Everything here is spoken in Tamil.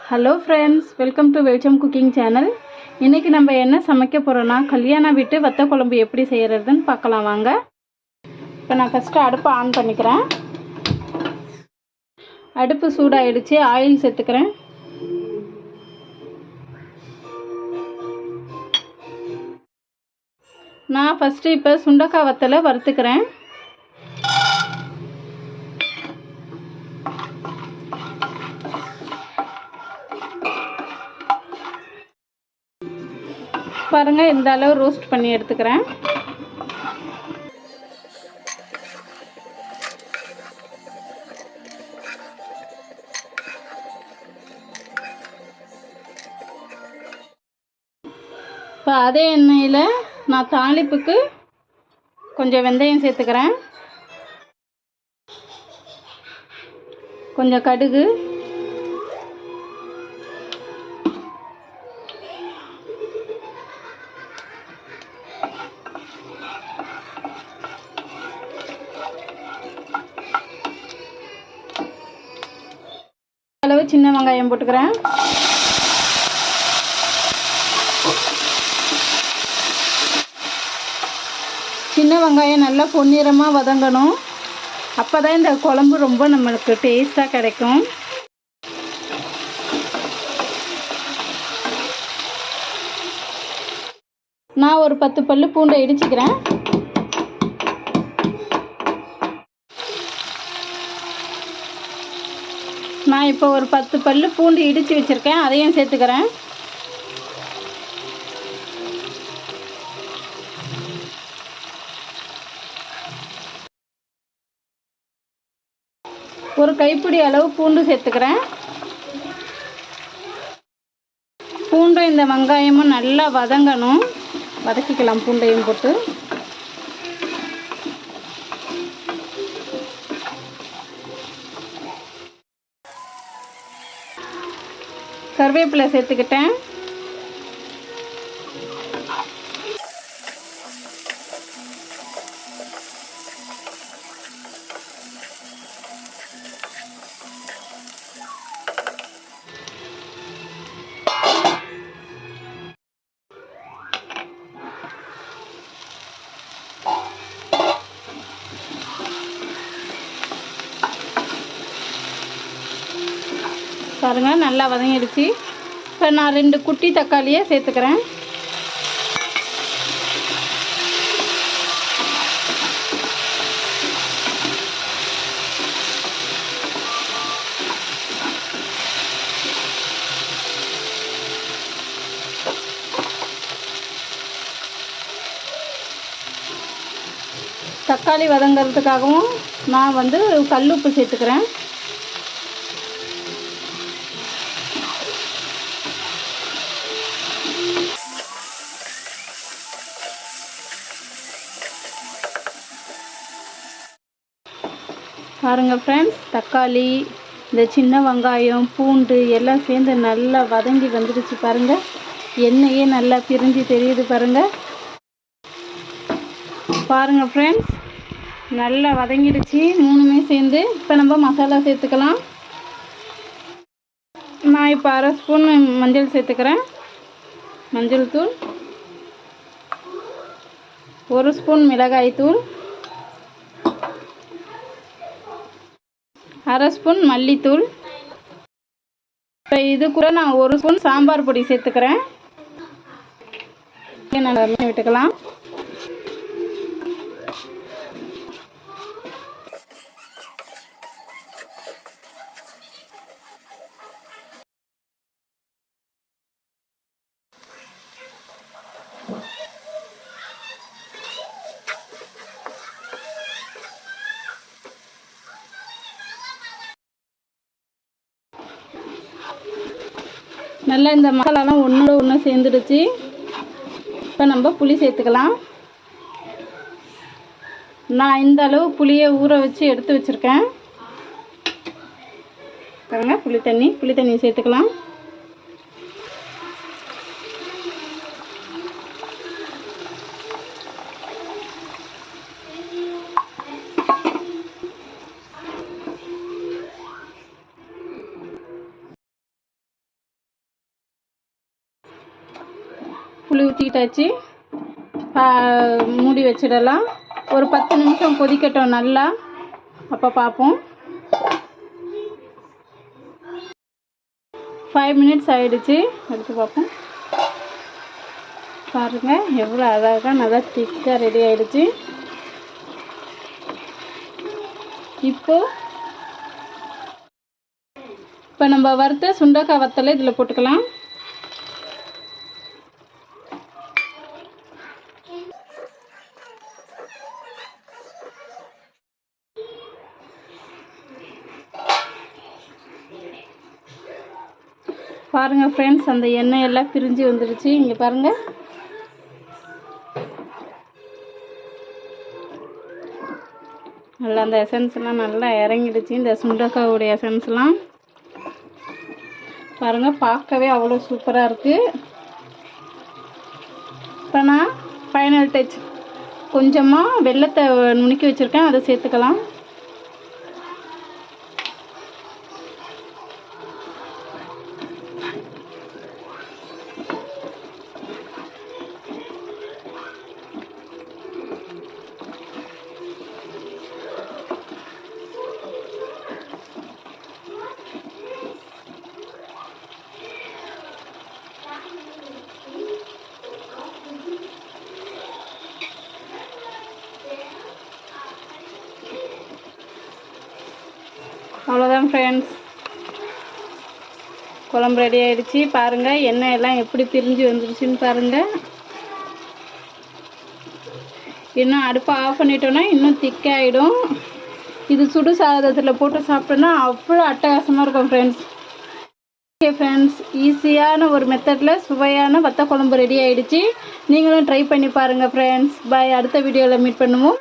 ஹலோ ஃப்ரெண்ட்ஸ், வெல்கம் டு வெளிச்சம் குக்கிங் சேனல். இன்றைக்கி நம்ம என்ன சமைக்க போகிறோன்னா கல்யாண வீட்டு வத்த குழம்பு எப்படி செய்கிறதுன்னு பார்க்கலாம் வாங்க. இப்போ நான் ஃபஸ்ட்டு அடுப்பை ஆன் பண்ணிக்கிறேன். அடுப்பு சூடாகிடுச்சு. ஆயில் சேர்த்துக்கிறேன். நான் ஃபஸ்ட்டு இப்போ சுண்டக்காய் வத்தலை வறுத்துக்கிறேன். பாருங்கள், இந்த அளவு ரோஸ்ட் பண்ணி எடுத்துக்கிறேன். இப்போ அதே எண்ணெயில் நான் தாளிப்புக்கு கொஞ்சம் வெந்தயம் சேர்த்துக்கிறேன், கொஞ்சம் கடுகு, அளவு சின்ன வெங்காயம் போட்டுக்கிறேன். சின்ன வெங்காயம் நல்லா பொன்னிறமாக வதங்கணும். அப்போ தான் இந்த குழம்பு ரொம்ப நம்மளுக்கு டேஸ்ட்டாக கிடைக்கும். நான் ஒரு 10 பல்லு பூண்டை இடிச்சுக்கிறேன். நான் இப்போ ஒரு 10 பல்லு பூண்டு இடித்து வச்சுருக்கேன், அதையும் சேர்த்துக்கிறேன். ஒரு கைப்பிடி அளவு பூண்டு சேர்த்துக்கிறேன். பூண்டும் இந்த வெங்காயமும் நல்லா வதங்கணும். வதக்கிக்கலாம் பூண்டையும் போட்டு. கருவேப்பிலை சேர்த்துக்கிட்டேன். பாருங்க, நல்லா வதங்கிடுச்சு. இப்போ நான் 2 குட்டி தக்காளியை சேர்த்துக்கிறேன். தக்காளி வதங்கிறதுக்காகவும் நான் கல்லுப்பு சேர்த்துக்கிறேன். பாருங்கள் ஃப்ரெண்ட்ஸ், தக்காளி, இந்த சின்ன வெங்காயம், பூண்டு எல்லாம் சேர்ந்து நல்லா வதங்கி வந்துடுச்சு. பாருங்கள், எண்ணெயே நல்லா பிரிஞ்சு தெரியுது. பாருங்கள் ஃப்ரெண்ட்ஸ், நல்லா வதங்கிடுச்சு 3மே சேர்ந்து. இப்போ நம்ம மசாலா சேர்த்துக்கலாம். நான் இப்போ 1/2 ஸ்பூன் மஞ்சள் சேர்த்துக்கிறேன். மஞ்சள் தூள், 1 ஸ்பூன் மிளகாய் தூள், 1/2 ஸ்பூன் மல்லித்தூள். இப்போ இது கூட நான் 1 ஸ்பூன் சாம்பார் பொடி சேர்த்துக்கிறேன். நல்லா விட்டுக்கலாம். நல்லா இந்த மசாலாலாம் ஒன்றோட ஒன்று சேர்ந்துடுச்சு. இப்போ நம்ம புளி சேர்த்துக்கலாம். நான் இந்த அளவு புளியை ஊற வச்சு எடுத்து வச்சுருக்கேன். பாருங்க, புளி தண்ணி சேர்த்துக்கலாம். புளி ஊற்றிக்கிட்டாச்சு. மூடி வச்சிடலாம். ஒரு 10 நிமிஷம் கொதிக்கட்டும் நல்லா. அப்போ பார்ப்போம். 5 மினிட்ஸ் ஆகிடுச்சு. எடுத்து பார்ப்போம். பாருங்கள் எவ்வளோ அழகாக நல்லா திக்காக ரெடி ஆகிடுச்சு. இப்போ நம்ம வறுத்த சுண்டக்காய் வத்தலை இதில் போட்டுக்கலாம். பாருங்கள் ஃப்ரெண்ட்ஸ், அந்த எண்ணெய் எல்லாம் பிரிஞ்சு வந்துடுச்சு. இங்கே பாருங்கள். நல்லா அந்த எசன்ஸ்லாம் நல்லா இறங்கிடுச்சு. இந்த சுண்டக்காயோடைய எசன்ஸ்லாம் பாருங்கள், பார்க்கவே அவ்வளோ சூப்பராக இருக்குது. இப்போ நான் ஃபைனல் டச் கொஞ்சமாக வெல்லத்தை நுணுக்கி வச்சுருக்கேன், அதை சேர்த்துக்கலாம். அவ்வளோதான் ஃப்ரெண்ட்ஸ், குழம்பு ரெடி ஆகிடுச்சு. பாருங்கள் எண்ணெய் எல்லாம் எப்படி பிரிஞ்சு வந்துடுச்சுன்னு பாருங்கள். இன்னும் அடுப்பை ஆஃப் பண்ணிட்டோன்னா இன்னும் திக்காகிடும். இது சுடு சாதத்தில் போட்டு சாப்பிட்டோன்னா அவ்வளோ அட்டகாசமாக இருக்கும் ஃப்ரெண்ட்ஸ். ஓகே ஃப்ரெண்ட்ஸ், ஈஸியான ஒரு மெத்தடில் சுவையான வத்த குழம்பு ரெடி ஆகிடுச்சு. நீங்களும் ட்ரை பண்ணி பாருங்கள் ஃப்ரெண்ட்ஸ். பாய். அடுத்த வீடியோவில் மீட் பண்ணுவோம்.